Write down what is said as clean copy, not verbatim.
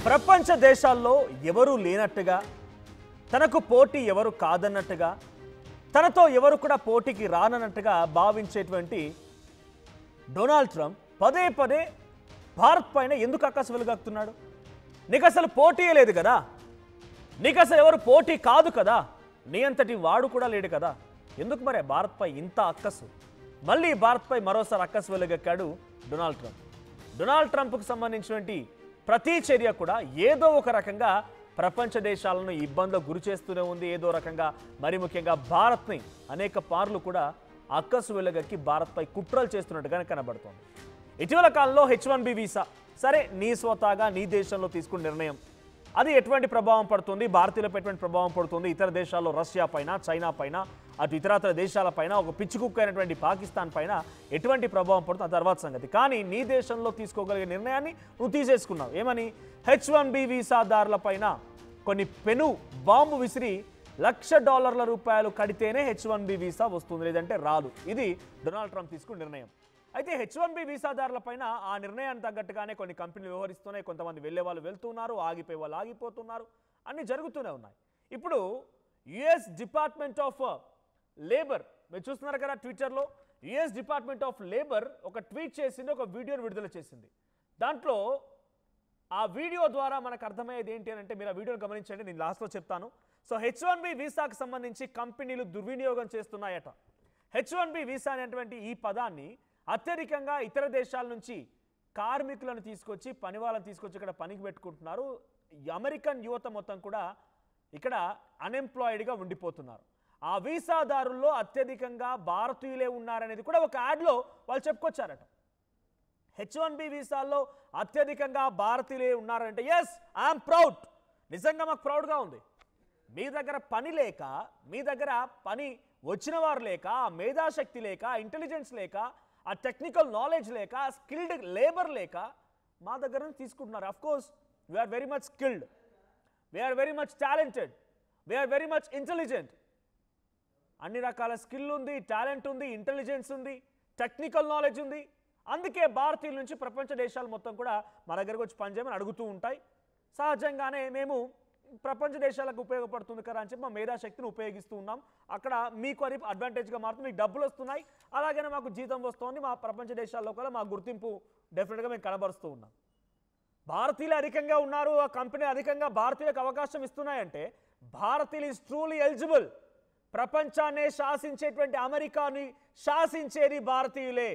ప్రపంచ దేశాల్లో ఎవరు లేనట్టుగా తనకు పోటీ ఎవరు కాదన్నట్టుగా తనతో ఎవరు కూడా పోటీకి రానన్నట్టుగా భావించేటువంటి డొనాల్డ్ ట్రంప్ పదే పదే భారత్ పైన ఎందుకు అక్కసు వెలుగక్కుతున్నాడు? నీకు అసలు పోటీయే లేదు కదా, నీకు అసలు ఎవరు పోటీ కాదు కదా, నీ అంతటి వాడు కూడా లేడు కదా, ఎందుకు మరి భారత్పై ఇంత అక్కసు? మళ్ళీ భారత్పై మరోసారి అక్కసు వెలుగెక్కాడు డొనాల్డ్ ట్రంప్. డొనాల్డ్ ట్రంప్కు సంబంధించినటువంటి ప్రతి చర్య కూడా ఏదో ఒక రకంగా ప్రపంచ దేశాలను ఇబ్బందులకు గురి చేస్తూనే ఉంది. ఏదో రకంగా మరి ముఖ్యంగా భారత్ని అనేక పార్లు కూడా అక్కసు వెలుగెక్కి భారత్పై కుట్రలు చేస్తున్నట్టుగానే కనబడుతోంది. ఇటీవల కాలంలో H1B వీసా, సరే నీ స్వతహాగా నీ దేశంలో తీసుకున్న నిర్ణయం, అది ఎటువంటి ప్రభావం పడుతుంది, భారతీయులపై ఎటువంటి ప్రభావం పడుతుంది, ఇతర దేశాల్లో రష్యా పైన, చైనా పైన, అటు ఇతరత్ర దేశాల పైన, ఒక పిచ్చికుక్క అయినటువంటి పాకిస్తాన్ పైన ఎటువంటి ప్రభావం పడుతుంది ఆ తర్వాత సంగతి. కానీ నీ దేశంలో తీసుకోగలిగే నిర్ణయాన్ని నువ్వు తీసేసుకున్నావు. ఏమని? H1B వీసాదారుల పైన కొన్ని పెను బాంబు విసిరి $1,00,000 కడితేనే H1B వీసా వస్తుంది, లేదంటే రాదు. ఇది డొనాల్డ్ ట్రంప్ తీసుకున్న నిర్ణయం. అయితే H1B వీసాదారుల పైన ఆ నిర్ణయానికి తగ్గట్టుగానే కొన్ని కంపెనీలు వ్యవహరిస్తున్నాయి. కొంతమంది వెళ్ళే వాళ్ళు వెళ్తున్నారు, ఆగిపోయే వాళ్ళు ఆగిపోతున్నారు, అన్నీ జరుగుతూనే ఉన్నాయి. ఇప్పుడు యుఎస్ డిపార్ట్మెంట్ ఆఫ్ లేబర్, మీరు చూస్తున్నారు కదా ట్విట్టర్లో, యుఎస్ డిపార్ట్మెంట్ ఆఫ్ లేబర్ ఒక ట్వీట్ చేసింది, ఒక వీడియోని విడుదల చేసింది. దాంట్లో ఆ వీడియో ద్వారా మనకు అర్థమయ్యేది ఏంటి అని అంటే, మీరు ఆ వీడియోని గమనించండి, నేను లాస్ట్లో చెప్తాను. సో H1B వీసాకు సంబంధించి కంపెనీలు దుర్వినియోగం చేస్తున్నాయట. H1B వీసా అనేటువంటి ఈ పదాన్ని అత్యధికంగా ఇతర దేశాల నుంచి కార్మికులను తీసుకొచ్చి, పని వాళ్ళని తీసుకొచ్చి ఇక్కడ పనికి పెట్టుకుంటున్నారు. అమెరికన్ యువత మొత్తం కూడా ఇక్కడ అన్ఎంప్లాయిడ్గా ఉండిపోతున్నారు. ఆ వీసాదారుల్లో అత్యధికంగా భారతీయులే ఉన్నారనేది కూడా ఒక యాడ్లో వాళ్ళు చెప్పుకొచ్చారట. H1B వీసాల్లో అత్యధికంగా భారతీయులే ఉన్నారంటే ఎస్, ఐఎమ్ ప్రౌడ్, నిజంగా మాకు ప్రౌడ్గా ఉంది. మీ దగ్గర పని లేక, మీ దగ్గర పని వచ్చిన వారు లేక, మేధాశక్తి లేక, ఇంటెలిజెన్స్ లేక, ఆ టెక్నికల్ నాలెడ్జ్ లేక, స్కిల్డ్ లేబర్ లేక మా దగ్గర నుంచి తీసుకుంటున్నారు. Of course we are very much skilled, we are very much talented, we are very much intelligent. అన్ని రకాల స్కిల్ ఉంది, టాలెంట్ ఉంది, ఇంటెలిజెన్స్ ఉంది, టెక్నికల్ నాలెడ్జ్ ఉంది. అందుకే భారతీయుల నుంచి ప్రపంచ దేశాలు మొత్తం కూడా మా దగ్గరకు వచ్చి పనిచేయమని అడుగుతూ ఉంటాయి. సహజంగానే మేము ప్రపంచ దేశాలకు ఉపయోగపడుతుంది కదా అని చెప్పి మా మేధాశక్తిని ఉపయోగిస్తూ ఉన్నాం. అక్కడ మీకు అది అడ్వాంటేజ్గా మారుతుంది, మీకు డబ్బులు వస్తున్నాయి, అలాగనే మాకు జీతం వస్తుంది. మా ప్రపంచ దేశాల్లో కూడా మా గుర్తింపు డెఫినెట్గా మేము కనబరుస్తూ ఉన్నాం. భారతీయులు అధికంగా ఉన్నారు, ఆ కంపెనీ అధికంగా భారతీయులకు అవకాశం ఇస్తున్నాయంటే భారతీయులు ఈజ్ ట్రూలీ ఎలిజిబుల్. ప్రపంచాన్నే శాసించేటువంటి అమెరికాని శాసించేది భారతీయులే.